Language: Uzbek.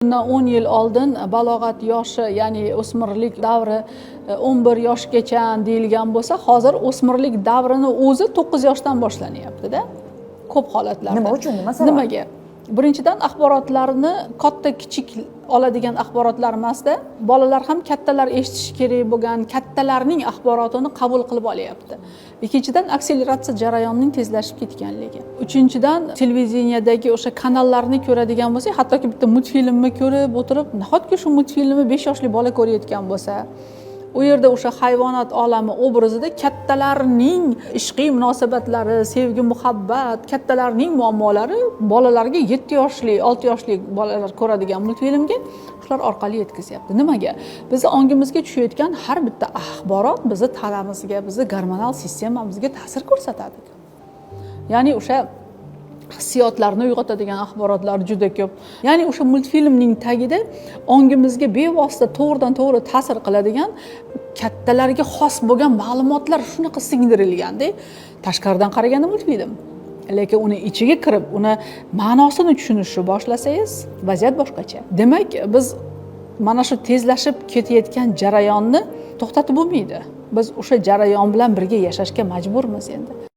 Bundan 10 yil oldin balog'at yoshi, ya'ni o'smirlik davri 11 yoshgacha deyilgan bo'lsa, hozir o'smirlik davrini o'zi 9 yoshdan boshlanyapti-da. Ko'p holatlarda. Nima uchun? Nima sabab? Nimaga? Birinchidan axborotlarni katta kichik oladigan axborotlar emasda, bolalar ham kattalar eshitishi kerak bo'lgan kattalarning axborotini qabul qilib olyapti. Ikkinchidan akseleratsiya jarayonining tezlashib ketganligi. Uchinchidan televideniyadagi o'sha kanallarni ko'radigan bo'lsak, hattoki bitta multfilmni ko'rib o'tirib, nahotki shu multfilmni 5 yoshli bola ko'rayotgan bo'lsa, u yerda o'sha hayvonot olami obrazida kattalarning ishqiy munosabatlari, sevgi, muhabbat, kattalarning muammolari bolalarga 7 yoshli, 6 yoshli bolalar ko'radigan multfilmga shular orqali yetkazyapti. Nimaga? Bizni ongimizga tushayotgan har bitta axborot bizni tanamizga, bizni gormonal sistemamizga ta'sir ko'rsatadi. Ya'ni o'sha hissiyotlarni uyg'otadigan axborotlar juda ko'p. Ya'ni o'sha multfilmning tagida ongimizga bevosita to'g'ridan to'g'ri ta'sir qiladigan kattalarga xos bo'lgan ma'lumotlar shunaqa singdirilganda, tashqaridan qaraganda multfilm. Lekin uni ichiga kirib, uni ma'nosini tushunishni boshlasangiz, vaziyat boshqacha. Demak, biz mana shu tezlashib ketayotgan jarayonni to'xtatib bo'lmaydi. Biz o'sha jarayon bilan birga yashashga majburmiz endi.